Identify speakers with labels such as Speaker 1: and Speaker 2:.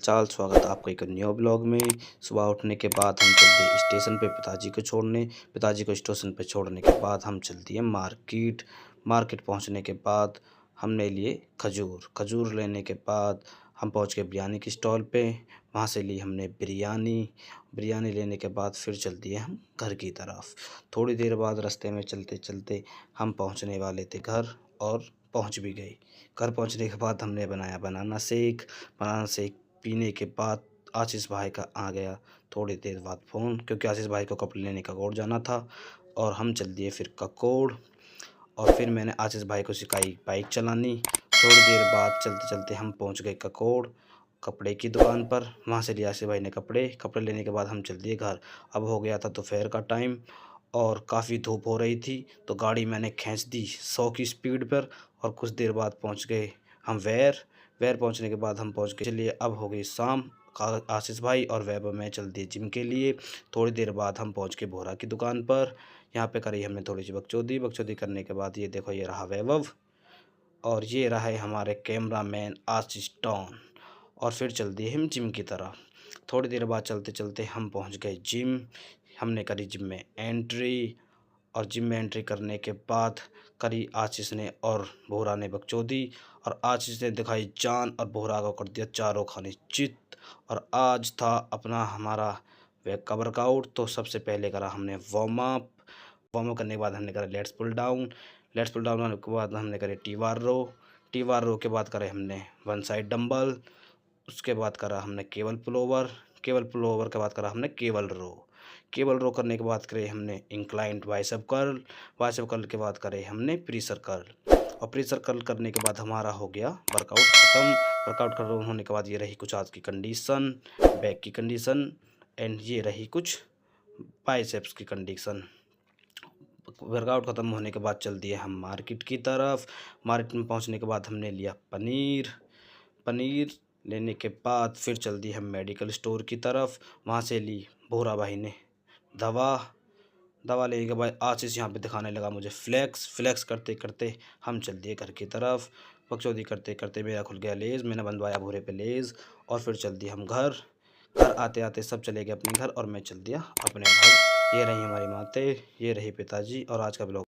Speaker 1: चाल स्वागत है आपका एक न्यू ब्लॉग में। सुबह उठने के बाद हम चल दिए स्टेशन पे पिताजी को छोड़ने। पिताजी को स्टेशन पे छोड़ने के बाद हम चल दिए मार्केट। मार्केट पहुंचने के बाद हमने लिए खजूर। खजूर लेने के बाद हम पहुंच गए बिरयानी की स्टॉल पे। वहां से ली हमने बिरयानी। बिरयानी लेने के बाद फिर चल दिए हम घर की तरफ। थोड़ी देर बाद रास्ते में चलते चलते हम पहुंचने वाले थे घर, और पहुंच भी गए। घर पहुंचने के बाद हमने बनाया बनाना शेक। बनाना शेक पीने के बाद आशीष भाई का आ गया थोड़ी देर बाद फ़ोन, क्योंकि आशीष भाई को कपड़े लेने ककोड़ जाना था। और हम चल दिए फिर ककोड़। और फिर मैंने आशीष भाई को सिखाई बाइक चलानी। थोड़ी देर बाद चलते चलते हम पहुंच गए ककोड़ कपड़े की दुकान पर। वहां से लिया आशीष भाई ने कपड़े लेने के बाद हम चल दिए घर। अब हो गया था दोपहर का टाइम और काफ़ी धूप हो रही थी, तो गाड़ी मैंने खींच दी 100 की स्पीड पर। और कुछ देर बाद पहुंच गए हम वैर पहुंचने के बाद हम पहुंच गए। चलिए अब हो गई शाम। आशीष भाई और वैभव में चल दिए जिम के लिए। थोड़ी देर बाद हम पहुंच गए भोरा की दुकान पर। यहाँ पे करी हमने थोड़ी सी बकचोदी करने के बाद ये देखो, ये रहा वैभव और ये रहा है हमारे कैमरा मैन आशीष डॉन। और फिर चल दिए हम जिम की तरफ। थोड़ी देर बाद चलते चलते हम पहुंच गए जिम। हमने करी जिम में एंट्री, और जिम में एंट्री करने के बाद करी आशीष ने और भोरा ने बकचोदी। और आशीष ने दिखाई जान और भोरा को कर दिया चारों खाने चित। और आज था अपना हमारा बैक का वर्कआउट। तो सबसे पहले करा हमने वार्म अप करने के बाद हमने करा लेट्स पुल डाउन होने के बाद हमने करे टी बार रो के बाद करे हमने वन साइड डंबल। उसके बाद करा हमने केबल पुल ओवर के बाद करा हमने केबल रो करने के बाद करे हमने इंक्लाइंट बाइसेप कर्ल के बाद करे हमने प्रेशर कर्ल। और प्रेशर कर्ल करने के बाद हमारा हो गया वर्कआउट ख़त्म। वर्कआउट खत्म होने के बाद ये रही कुछ आज की कंडीशन, बैक की कंडीशन, एंड ये रही कुछ बाइसेप्स की कंडीशन। वर्कआउट ख़त्म होने के बाद चल दिए हम मार्केट की तरफ। मार्केट में पहुंचने के बाद हमने लिया पनीर लेने के बाद फिर चल दिए हम मेडिकल स्टोर की तरफ। वहां से ली भोरा भाई ने दवा लेने के बाद आशीष यहाँ पे दिखाने लगा मुझे फ्लैक्स करते करते हम चल दिए घर की तरफ। बकचोदी करते करते मेरा खुल गया लेज़, मैंने बनवाया भोरे पे लेज़। और फिर चल दिए हम घर आते आते सब चले गए अपने घर और मैं चल दिया अपने घर। ये रही हमारी मातें, ये रही पिताजी, और आज का ब्लॉग